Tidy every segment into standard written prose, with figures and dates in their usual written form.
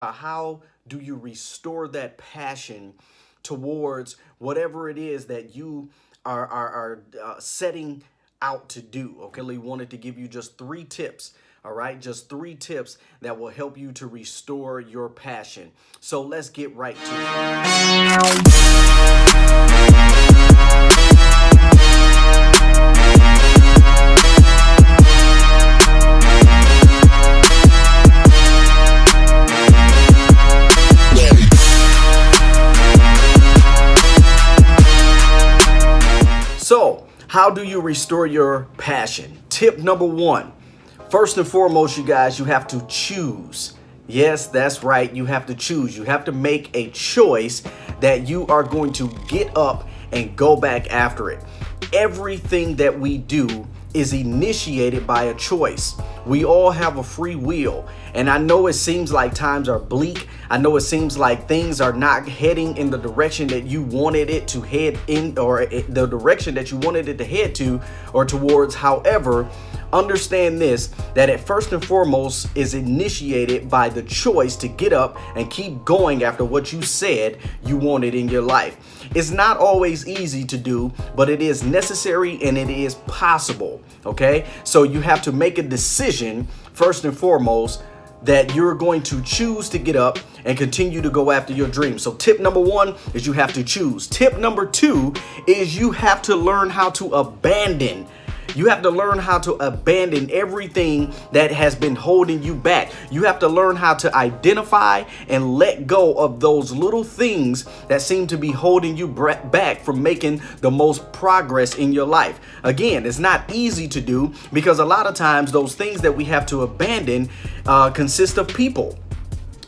How do you restore that passion towards whatever it is that you are setting out to do? Okay, really wanted to give you just 3 tips. All right, just 3 tips that will help you to restore your passion. So let's get right to it. So, how do you restore your passion? Tip number 1. First and foremost, you guys, you have to choose. Yes, that's right. You have to choose. You have to make a choice that you are going to get up and go back after it. Everything that we do is initiated by a choice. We all have a free will. And I know it seems like times are bleak. I know it seems like things are not heading in the direction that you wanted it to head in, or the direction that you wanted it to head to or towards. However, understand this, that it first and foremost is initiated by the choice to get up and keep going after what you said you wanted in your life. It's not always easy to do, but it is necessary and it is possible. Okay, so you have to make a decision first and foremost that you're going to choose to get up and continue to go after your dreams. So tip number 1 is you have to choose. Tip number 2 is you have to learn how to abandon. You have to learn how to abandon everything that has been holding you back. You have to learn how to identify and let go of those little things that seem to be holding you back from making the most progress in your life. Again, it's not easy to do because a lot of times those things that we have to abandon consist of people.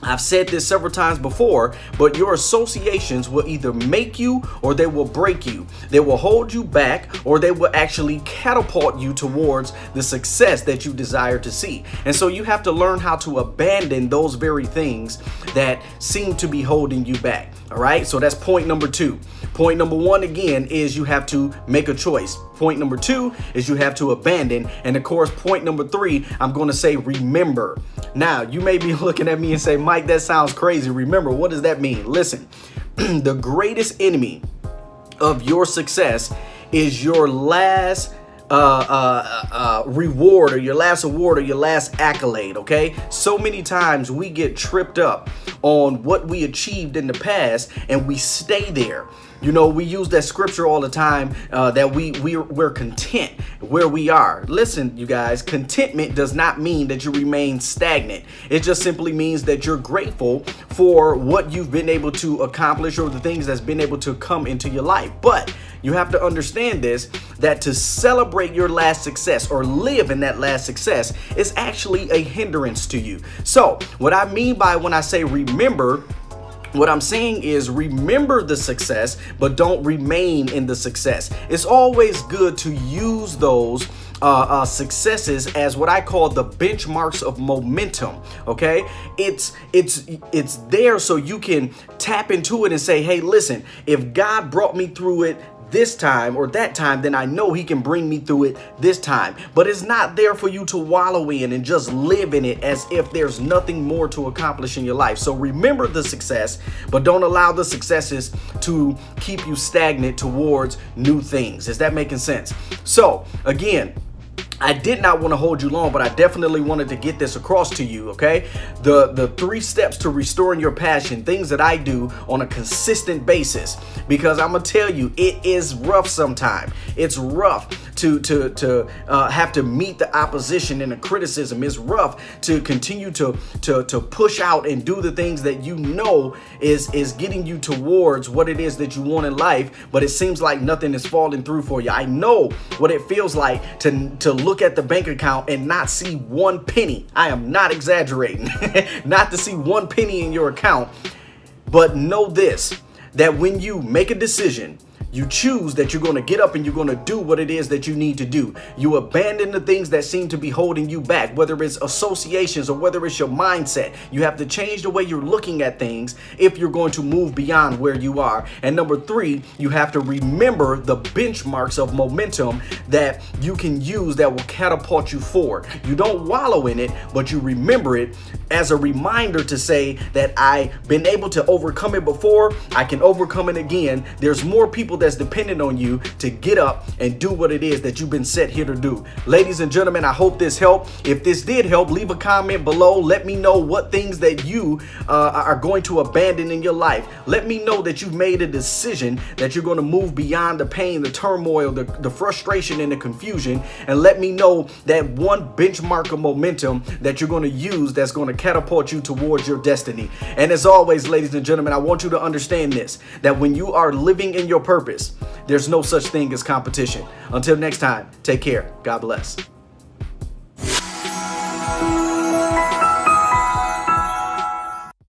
I've said this several times before, but your associations will either make you or they will break you. They will hold you back or they will actually catapult you towards the success that you desire to see. And so you have to learn how to abandon those very things that seem to be holding you back. All right, so that's point number 2. Point number 1 again is you have to make a choice. Point number 2 is you have to abandon. And of course, point number 3, I'm going to say remember. Now, you may be looking at me and say, Mike, that sounds crazy. Remember, what does that mean? Listen, the greatest enemy of your success is your last reward or your last award or your last accolade. Okay, so many times we get tripped up on what we achieved in the past and we stay there. You know, we use that scripture all the time that we're content where we are. Listen, you guys, contentment does not mean that you remain stagnant. It just simply means that you're grateful for what you've been able to accomplish or the things that's been able to come into your life. But you have to understand this, that to celebrate your last success or live in that last success is actually a hindrance to you. So what I mean by when I say remember, what I'm saying is remember the success, but don't remain in the success. It's always good to use those successes as what I call the benchmarks of momentum. Okay, it's there so you can tap into it and say, hey, listen, if God brought me through it this time or that time, then I know he can bring me through it this time. But it's not there for you to wallow in and just live in it as if there's nothing more to accomplish in your life. So remember the success, but don't allow the successes to keep you stagnant towards new things. Is that making sense? So again, I did not want to hold you long, but I definitely wanted to get this across to you, okay? The 3 steps to restoring your passion, things that I do on a consistent basis, because I'm going to tell you, it is rough sometimes. It's rough to have to meet the opposition and the criticism. It's rough to continue to push out and do the things that you know is getting you towards what it is that you want in life, but it seems like nothing is falling through for you. I know what it feels like to look at the bank account and not see 1 penny. I am not exaggerating. Not to see 1 penny in your account. But know this, that when you make a decision You choose that you're going to get up and you're going to do what it is that you need to do. You abandon the things that seem to be holding you back, whether it's associations or whether it's your mindset. You have to change the way you're looking at things if you're going to move beyond where you are. And number three, you have to remember the benchmarks of momentum that you can use that will catapult you forward. You don't wallow in it, but you remember it as a reminder to say that I've been able to overcome it before, I can overcome it again. There's more people that's dependent on you to get up and do what it is that you've been set here to do. Ladies and gentlemen, I hope this helped. If this did help, leave a comment below. Let me know what things that you are going to abandon in your life. Let me know that you've made a decision that you're going to move beyond the pain, the turmoil, the frustration, and the confusion. And let me know that one benchmark of momentum that you're going to use that's going to catapult you towards your destiny. And as always, ladies and gentlemen, I want you to understand this, that when you are living in your purpose, there's no such thing as competition. Until next time, take care. God bless.